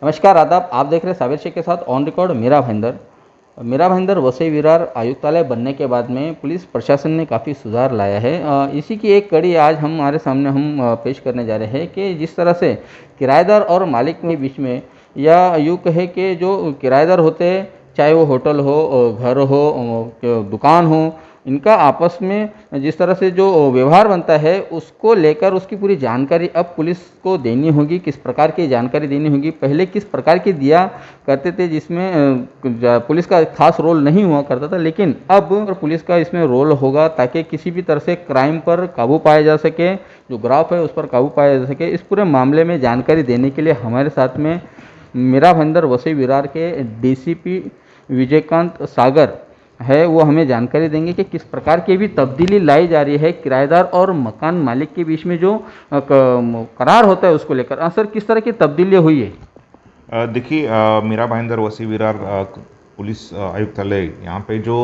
नमस्कार, आदाब। आप देख रहे हैं साबिर शेख के साथ ऑन रिकॉर्ड मेरा भाईंदर। मेरा भाईंदर वसई विरार आयुक्तालय बनने के बाद में पुलिस प्रशासन ने काफ़ी सुधार लाया है। इसी की एक कड़ी आज हमारे सामने हम पेश करने जा रहे हैं कि जिस तरह से किराएदार और मालिक के बीच में, या यूँ कहे कि जो किराएदार होते हैं, चाहे वो होटल हो, घर हो, दुकान हो, इनका आपस में जिस तरह से जो व्यवहार बनता है उसको लेकर उसकी पूरी जानकारी अब पुलिस को देनी होगी। किस प्रकार की जानकारी देनी होगी, पहले किस प्रकार की दिया करते थे जिसमें पुलिस का खास रोल नहीं हुआ करता था, लेकिन अब पुलिस का इसमें रोल होगा ताकि किसी भी तरह से क्राइम पर काबू पाया जा सके, जो ग्राफ है उस पर काबू पाया जा सके। इस पूरे मामले में जानकारी देने के लिए हमारे साथ में मेरा भाईंदर वसई विरार के डीसीपी विजयकांत सागर है। वो हमें जानकारी देंगे कि किस प्रकार की भी तब्दीली लाई जा रही है किराएदार और मकान मालिक के बीच में, जो करार होता है उसको लेकर। सर, किस तरह की तब्दीली हुई है? देखिए, मेरा भाईंदर वसी विरार पुलिस आयुक्तालय, यहाँ पे जो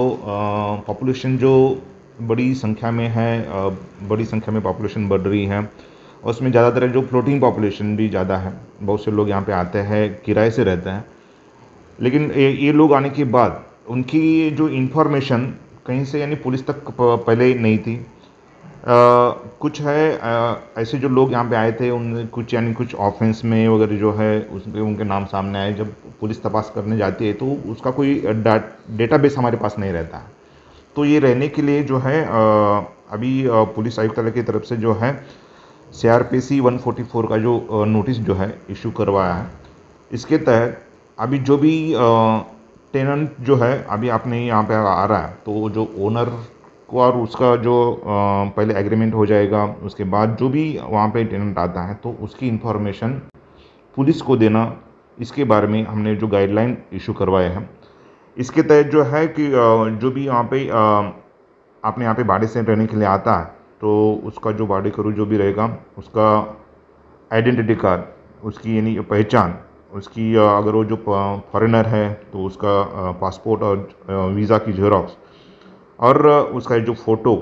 पॉपुलेशन जो बड़ी संख्या में है, बड़ी संख्या में पॉपुलेशन बढ़ रही है, और उसमें ज़्यादातर जो फ्लोटिंग पॉपुलेशन भी ज़्यादा है। बहुत से लोग यहाँ पे आते हैं, किराए से रहते हैं, लेकिन ये लोग आने के बाद उनकी जो इन्फॉर्मेशन कहीं से यानी पुलिस तक पहले नहीं थी। कुछ है ऐसे जो लोग यहाँ पे आए थे, उन कुछ यानी कुछ ऑफेंस में वगैरह जो है उसमें उनके नाम सामने आए। जब पुलिस तपास करने जाती है तो उसका कोई डेटाबेस हमारे पास नहीं रहता है। तो ये रहने के लिए जो है अभी पुलिस आयुक्तालय की तरफ से जो है CRPC 144 का जो नोटिस जो है इशू करवाया है। इसके तहत अभी जो भी टेनेंट जो है अभी आपने यहाँ पे आ रहा है, तो जो ओनर को और उसका जो पहले एग्रीमेंट हो जाएगा, उसके बाद जो भी वहाँ पे टेनेंट आता है तो उसकी इन्फॉर्मेशन पुलिस को देना, इसके बारे में हमने जो गाइडलाइन इशू करवाए हैं। इसके तहत जो है कि जो भी यहाँ पे आपने यहाँ पे भाड़े से रहने के लिए आता है, तो उसका जो भाड़े करू जो भी रहेगा, उसका आइडेंटिटी कार्ड, उसकी यानी पहचान, उसकी अगर वो जो फॉरेनर है तो उसका पासपोर्ट और वीज़ा की जेरोक्स, और उसका जो फ़ोटो,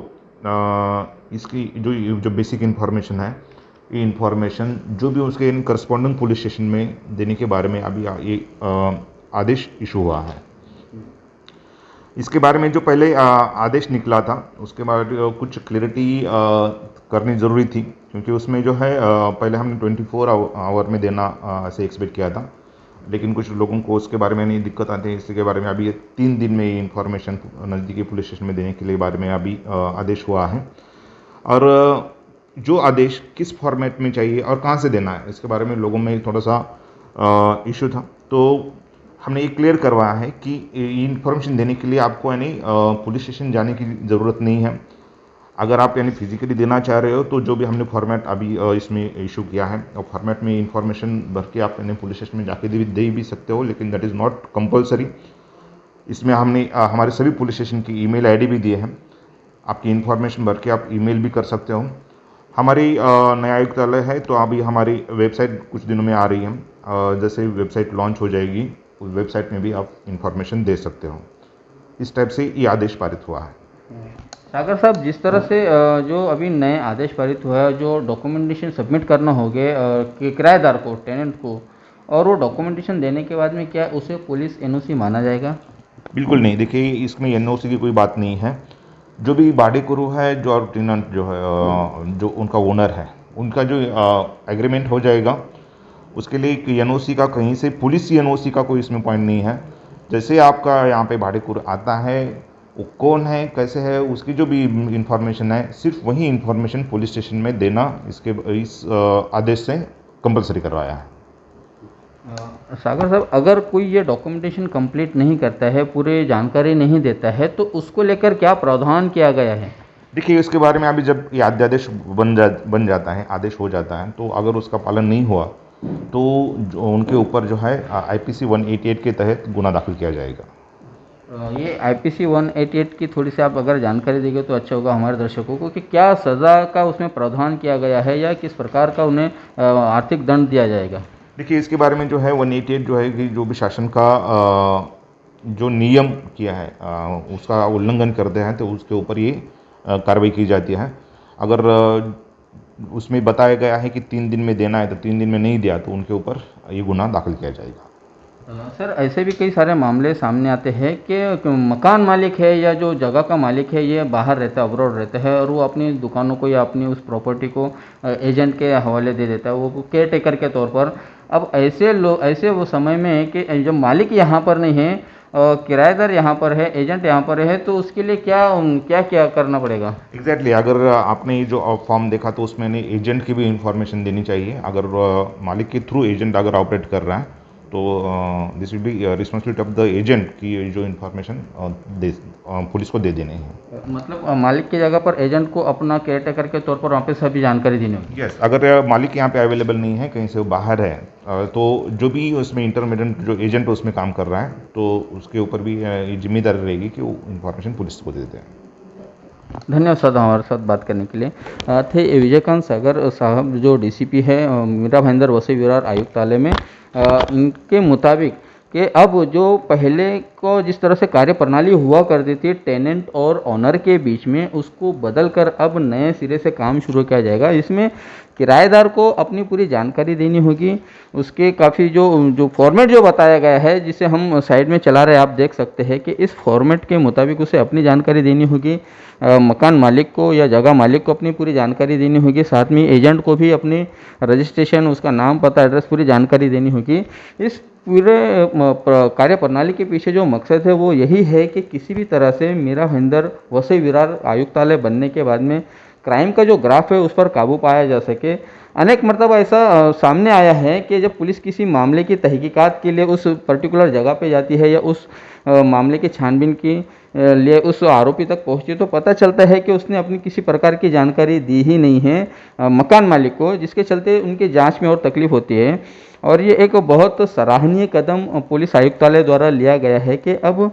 इसकी जो बेसिक इन्फॉर्मेशन है, ये इन्फॉर्मेशन जो भी उसके इन करस्पॉन्डिंग पुलिस स्टेशन में देने के बारे में अभी ये आदेश इशू हुआ है। इसके बारे में जो पहले आदेश निकला था उसके बाद कुछ क्लियरिटी करनी ज़रूरी थी, क्योंकि उसमें जो है पहले हमने 24 आवर में देना ऐसे एक्सपेक्ट किया था, लेकिन कुछ लोगों को उसके बारे में नहीं दिक्कत आती है। इसके बारे में अभी 3 दिन में इंफॉर्मेशन नज़दीकी पुलिस स्टेशन में देने के लिए बारे में अभी आदेश हुआ है। और जो आदेश किस फॉर्मेट में चाहिए और कहाँ से देना है, इसके बारे में लोगों में थोड़ा सा इशू था। तो हमने ये क्लियर करवाया है कि इन्फॉर्मेशन देने के लिए आपको यानी पुलिस स्टेशन जाने की ज़रूरत नहीं है। अगर आप यानी फिजिकली देना चाह रहे हो तो जो भी हमने फॉर्मेट अभी इसमें इशू किया है, और फॉर्मेट में इंफॉर्मेशन भर के आप यानी पुलिस स्टेशन में जाके दे भी सकते हो, लेकिन दैट इज़ नॉट कंपलसरी। इसमें हमने हमारे सभी पुलिस स्टेशन की ईमेल आईडी भी दिए हैं, आपकी इन्फॉर्मेशन भर के आप ईमेल भी कर सकते हो। हमारी नया आयुक्तालय है तो अभी हमारी वेबसाइट कुछ दिनों में आ रही है। जैसे वेबसाइट लॉन्च हो जाएगी, उस वेबसाइट में भी आप इंफॉर्मेशन दे सकते हो। इस टाइप से ये आदेश पारित हुआ है। सागर साहब, जिस तरह से जो अभी नए आदेश पारित हुआ है, जो डॉक्यूमेंटेशन सबमिट करना हो गया किराएदार को, टेनेंट को, और वो डॉक्यूमेंटेशन देने के बाद में क्या उसे पुलिस एनओसी माना जाएगा? बिल्कुल नहीं, देखिए इसमें एनओसी की कोई बात नहीं है। जो भी भाड़ेकरू है, जो और टेनेंट जो है, जो उनका ओनर है, उनका जो एग्रीमेंट हो जाएगा, उसके लिए एनओसी का कहीं से पुलिस एनओसी का कोई इसमें पॉइंट नहीं है। जैसे आपका यहाँ पे भाड़ेकरू आता है, वो कौन है, कैसे है, उसकी जो भी इंफॉर्मेशन है, सिर्फ वही इंफॉर्मेशन पुलिस स्टेशन में देना इस आदेश से कंपलसरी करवाया है। सागर साहब, अगर कोई ये डॉक्यूमेंटेशन कंप्लीट नहीं करता है, पूरी जानकारी नहीं देता है, तो उसको लेकर क्या प्रावधान किया गया है? देखिए, इसके बारे में अभी जब ये अध्यादेश बन जाता है, आदेश हो जाता है, तो अगर उसका पालन नहीं हुआ तो जो उनके ऊपर जो है IPC 188 के तहत गुना दाखिल किया जाएगा। ये IPC 188 की थोड़ी सी आप अगर जानकारी देंगे तो अच्छा होगा हमारे दर्शकों को, कि क्या सज़ा का उसमें प्रावधान किया गया है या किस प्रकार का उन्हें आर्थिक दंड दिया जाएगा? देखिए, इसके बारे में जो है 188 जो है कि जो भी शासन का जो नियम किया है उसका उल्लंघन करते हैं तो उसके ऊपर ये कार्रवाई की जाती है। अगर उसमें बताया गया है कि 3 दिन में देना है, तो 3 दिन में नहीं दिया तो उनके ऊपर ये गुनाह दाखिल किया जाएगा। सर ऐसे भी कई सारे मामले सामने आते हैं कि मकान मालिक है या जो जगह का मालिक है ये बाहर रहता है, अब्रॉड रहता है, और वो अपनी दुकानों को या अपनी उस प्रॉपर्टी को एजेंट के हवाले दे देता है, वो केयर टेकर के तौर पर। अब ऐसे वो समय में है कि जो मालिक यहाँ पर नहीं है, किराएदार यहाँ पर है, एजेंट यहाँ पर है, तो उसके लिए क्या क्या क्या करना पड़ेगा? एग्जैक्टली अगर आपने ये जो फॉर्म देखा तो उसमें एजेंट की भी इंफॉर्मेशन देनी चाहिए। अगर मालिक के थ्रू एजेंट अगर ऑपरेट कर रहा है तो this will be responsibility of the agent की जो इन्फॉर्मेशन पुलिस को दे देनी है। मतलब मालिक की जगह पर एजेंट को अपना केयर टेकर के तौर पर वहाँ पे सभी जानकारी देनी होगी। यस, अगर मालिक यहाँ पे अवेलेबल नहीं है, कहीं से वो बाहर है, तो जो भी उसमें इंटरमीडिएट जो एजेंट उसमें काम कर रहा है तो उसके ऊपर भी ये जिम्मेदारी रहेगी कि वो इन्फॉर्मेशन पुलिस को दे दें। धन्यवाद सर हमारे साथ बात करने के लिए। थे विजयकांत सागर साहब जो डीसीपी है मीरा भाईंदर वसई विरार आयुक्तालय में। इनके मुताबिक कि अब जो पहले को जिस तरह से कार्य प्रणाली हुआ करती थी टेनेंट और ऑनर के बीच में, उसको बदल कर अब नए सिरे से काम शुरू किया जाएगा। इसमें किराएदार को अपनी पूरी जानकारी देनी होगी। उसके काफ़ी जो फॉर्मेट जो बताया गया है, जिसे हम साइड में चला रहे हैं, आप देख सकते हैं कि इस फॉर्मेट के मुताबिक उसे अपनी जानकारी देनी होगी। मकान मालिक को या जगह मालिक को अपनी पूरी जानकारी देनी होगी। साथ में एजेंट को भी अपनी रजिस्ट्रेशन, उसका नाम, पता, एड्रेस, पूरी जानकारी देनी होगी। इस पूरे कार्य प्रणाली के पीछे जो मकसद है वो यही है कि किसी भी तरह से मीरा भाईंदर वसई विरार आयुक्तालय बनने के बाद में क्राइम का जो ग्राफ है उस पर काबू पाया जा सके। अनेक मरतबा ऐसा सामने आया है कि जब पुलिस किसी मामले की तहकीकात के लिए उस पर्टिकुलर जगह पे जाती है या उस मामले की छानबीन के लिए उस आरोपी तक पहुंची, तो पता चलता है कि उसने अपनी किसी प्रकार की जानकारी दी ही नहीं है मकान मालिक को, जिसके चलते उनकी जांच में और तकलीफ होती है। और ये एक बहुत सराहनीय कदम पुलिस आयुक्तालय द्वारा लिया गया है कि अब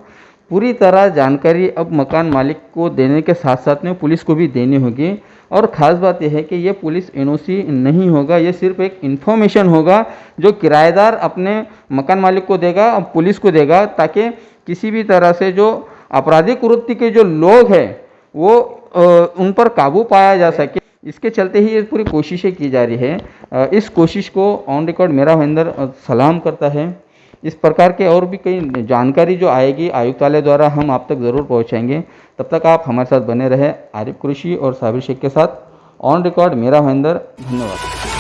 पूरी तरह जानकारी अब मकान मालिक को देने के साथ साथ में पुलिस को भी देनी होगी। और ख़ास बात यह है कि ये पुलिस एनओसी नहीं होगा, ये सिर्फ एक इन्फॉर्मेशन होगा जो किराएदार अपने मकान मालिक को देगा, पुलिस को देगा, ताकि किसी भी तरह से जो आपराधिक वृत्ति के जो लोग हैं वो उन पर काबू पाया जा सके। इसके चलते ही ये पूरी कोशिशें की जा रही है। इस कोशिश को ऑन रिकॉर्ड मीरा भाईंदर सलाम करता है। इस प्रकार के और भी कई जानकारी जो आएगी आयुक्तालय द्वारा हम आप तक ज़रूर पहुंचाएंगे। तब तक आप हमारे साथ बने रहे। आरिफ कुरैशी और साबिर शेख के साथ ऑन रिकॉर्ड मीरा भाईंदर। धन्यवाद।